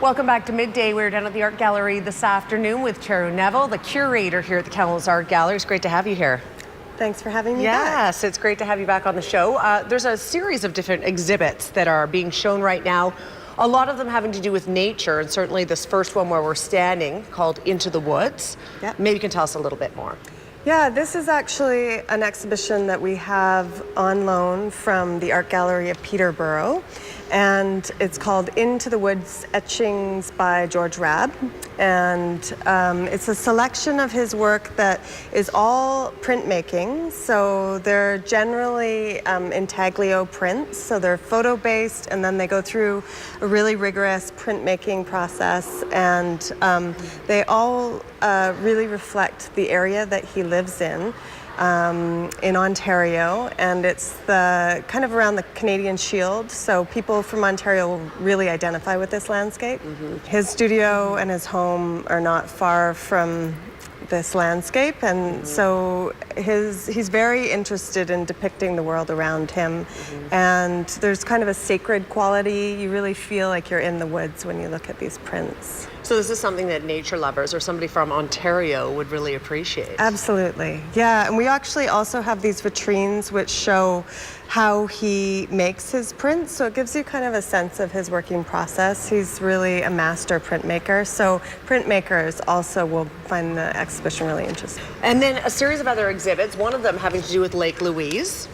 Welcome back to Midday. We're down at the Art Gallery this afternoon with Cheru Neville, the curator here at the Kamloops Art Gallery. It's great to have you here. Thanks for having me back. Yes, it's great to have you back on the show. There's a series of different exhibits that are being shown right now, a lot of them having to do with nature, and certainly this first one where we're standing, called Into the Woods. Yep. Maybe you can tell us a little bit more. Yeah, this is actually an exhibition that we have on loan from the Art Gallery of Peterborough, and it's called Into the Woods, Etchings by George Rabb. And it's a selection of his work that is all printmaking. So they're generally intaglio prints, so they're photo-based, and then they go through a really rigorous printmaking process, and they all really reflect the area that he lives in Ontario, and it's the kind of around the Canadian Shield, so people from Ontario will really identify with this landscape. His studio and his home are not far from this landscape, and so he's very interested in depicting the world around him, and there's kind of a sacred quality. You really feel like you're in the woods when you look at these prints. So this is something that nature lovers or somebody from Ontario would really appreciate. Absolutely, yeah. And we actually also have these vitrines which show how he makes his prints, so it gives you kind of a sense of his working process. He's really a master printmaker, so printmakers also will find the exhibition really interesting. And then a series of other exhibits, one of them having to do with Lake Louise.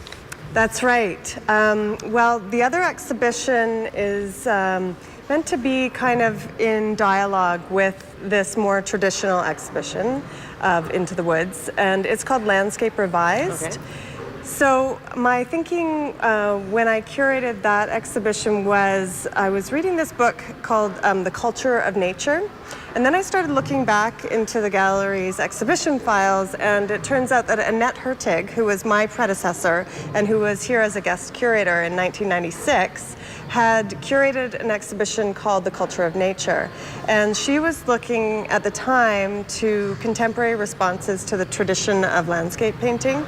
That's right. Well, the other exhibition is meant to be kind of in dialogue with this more traditional exhibition of Into the Woods, and it's called Landscape Revised. Okay. So my thinking when I curated that exhibition was I was reading this book called The Culture of Nature, and then I started looking back into the gallery's exhibition files, and it turns out that Annette Hertig, who was my predecessor and who was here as a guest curator in 1996, had curated an exhibition called The Culture of Nature. And she was looking at the time to contemporary responses to the tradition of landscape painting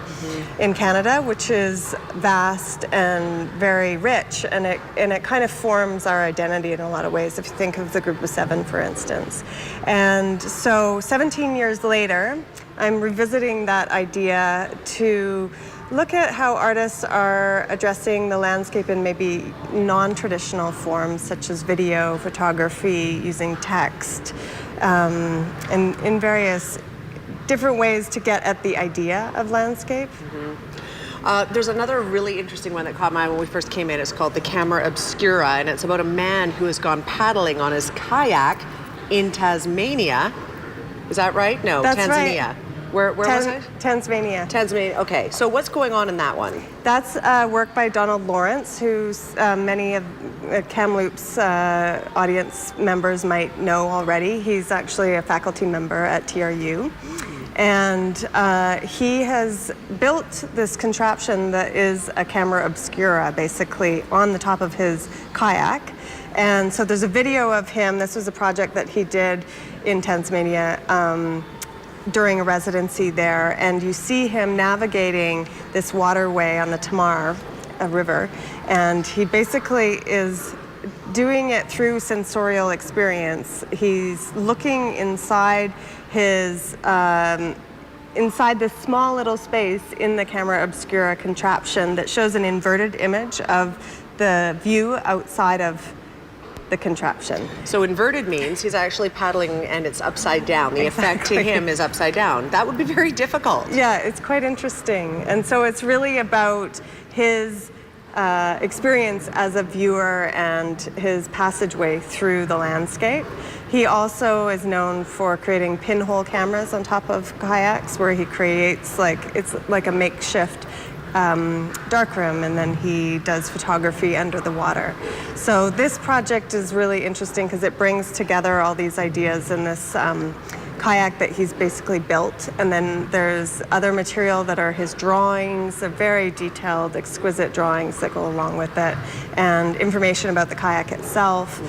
in Canada, which is vast and very rich, and it kind of forms our identity in a lot of ways, if you think of the Group of Seven, for instance. And so 17 years later, I'm revisiting that idea to look at how artists are addressing the landscape in maybe non-traditional forms, such as video, photography, using text, and in various different ways to get at the idea of landscape. There's another really interesting one that caught my eye when we first came in. It's called The Camera Obscura, and it's about a man who has gone paddling on his kayak in Tasmania. Is that right? No, That's Tanzania. Right. Where was it? Tasmania. Tasmania, okay. So what's going on in that one? That's work by Donald Lawrence, who's many of Kamloops audience members might know already. He's actually a faculty member at TRU. And he has built this contraption that is a camera obscura, basically, on the top of his kayak. And so there's a video of him. This was a project that he did in Tasmania during a residency there, and you see him navigating this waterway on the Tamar River, and he basically is doing it through sensorial experience. He's looking inside his inside this small little space in the camera obscura contraption that shows an inverted image of the view outside of the contraption. So inverted means he's actually paddling and it's upside down. The effect to him is upside down. That would be very difficult. Yeah, it's quite interesting. And so it's really about his experience as a viewer and his passageway through the landscape. He also is known for creating pinhole cameras on top of kayaks, where he creates it's like a makeshift darkroom, and then he does photography under the water. So this project is really interesting because it brings together all these ideas in this kayak that he's basically built, and then there's other material that are his drawings, very detailed, exquisite drawings that go along with it, and information about the kayak itself.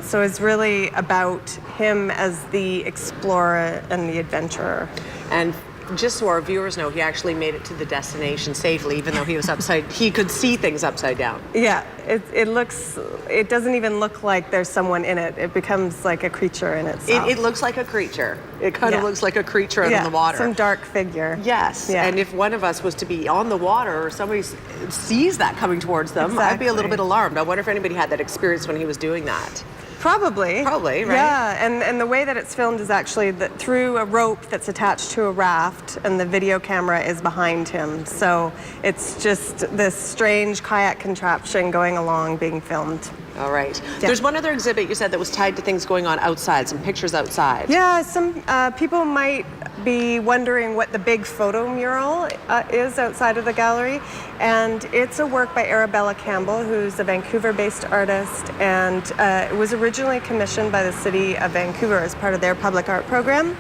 So it's really about him as the explorer and the adventurer. And just so our viewers know, he actually made it to the destination safely, even though he was he could see things upside down. Yeah, it doesn't even look like there's someone in it. It becomes like a creature in itself. It looks like a creature. It kind of looks like a creature out in the water. Some dark figure. Yes, and if one of us was to be on the water or somebody sees that coming towards them, I'd be a little bit alarmed. I wonder if anybody had that experience when he was doing that. Probably, right? Yeah, and the way that it's filmed is actually through a rope that's attached to a raft, and the video camera is behind him. So it's just this strange kayak contraption going along being filmed. All right. Yeah. There's one other exhibit you said that was tied to things going on outside, some pictures outside. Yeah, some people might be wondering what the big photo mural is outside of the gallery. And it's a work by Arabella Campbell, who's a Vancouver-based artist. And it was originally commissioned by the city of Vancouver as part of their public art program.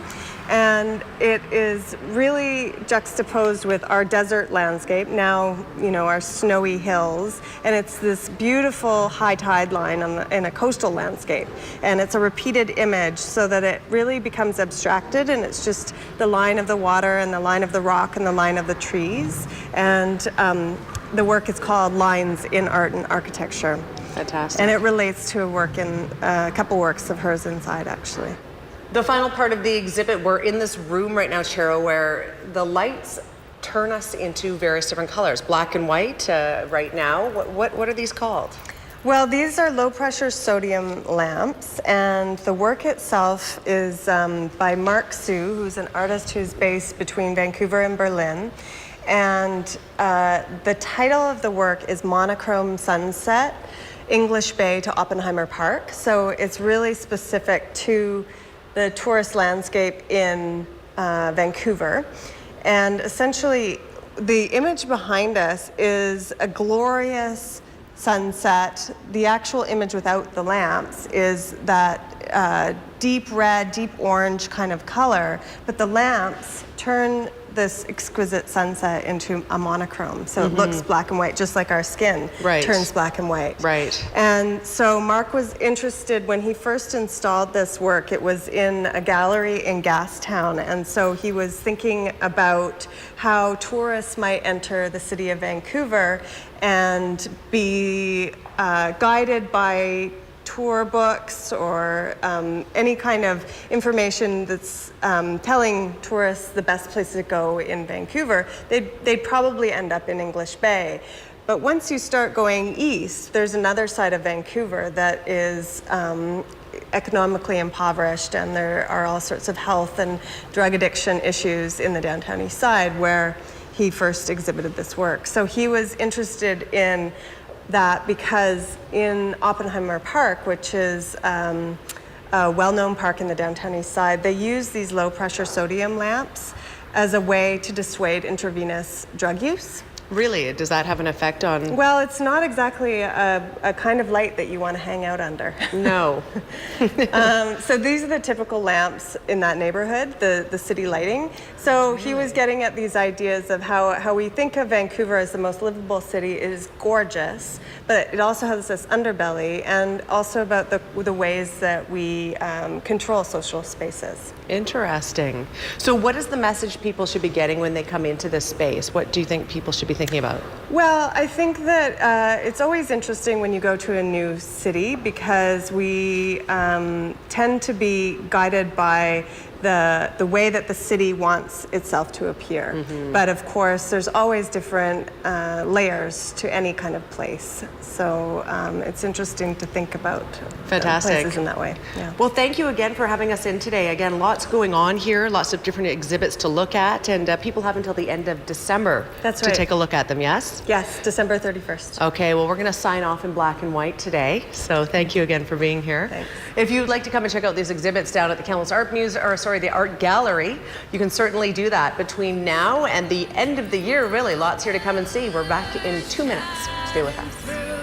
And it is really juxtaposed with our desert landscape, now, our snowy hills. And it's this beautiful high tide line in a coastal landscape. And it's a repeated image so that it really becomes abstracted, and it's just the line of the water and the line of the rock and the line of the trees. And the work is called Lines in Art and Architecture. Fantastic. And it relates to a couple works of hers inside, actually. The final part of the exhibit, we're in this room right now, Cheryl, where the lights turn us into various different colors, black and white right now. What are these called? Well, these are low-pressure sodium lamps, and the work itself is by Mark Sue, who's an artist who's based between Vancouver and Berlin. And the title of the work is Monochrome Sunset, English Bay to Oppenheimer Park. So it's really specific to the tourist landscape in Vancouver. And essentially, the image behind us is a glorious sunset. The actual image without the lamps is that deep red, deep orange kind of color, but the lamps turn this exquisite sunset into a monochrome. So it looks black and white, just like our skin turns black and white. Right. And so Mark was interested when he first installed this work. It was in a gallery in Gastown. And so he was thinking about how tourists might enter the city of Vancouver and be guided by tour books or any kind of information that's telling tourists the best place to go in Vancouver, they'd probably end up in English Bay. But once you start going east, there's another side of Vancouver that is economically impoverished, and there are all sorts of health and drug addiction issues in the downtown east side where he first exhibited this work. So he was interested in that because in Oppenheimer Park, which is a well-known park in the downtown east side, they use these low-pressure sodium lamps as a way to dissuade intravenous drug use. Really? Does that have an effect on? Well, it's not exactly a kind of light that you want to hang out under. No. So these are the typical lamps in that neighborhood, the city lighting. So he was getting at these ideas of how we think of Vancouver as the most livable city. It is gorgeous, but it also has this underbelly, and also about the ways that we control social spaces. Interesting. So what is the message people should be getting when they come into this space? What do you think people should be thinking about? Well, I think that it's always interesting when you go to a new city because we tend to be guided by the way that the city wants itself to appear. But of course, there's always different layers to any kind of place. So it's interesting to think about places in that way. Yeah. Well, thank you again for having us in today. Again, lots going on here, lots of different exhibits to look at, and people have until the end of December to take a look at them, yes? Yes, December 31st. Okay, well, we're going to sign off in black and white today. So thank you again for being here. Thanks. If you'd like to come and check out these exhibits down at the Kamloops the Art Gallery, you can certainly do that between now and the end of the year, really. Lots here to come and see. We're back in 2 minutes. Stay with us.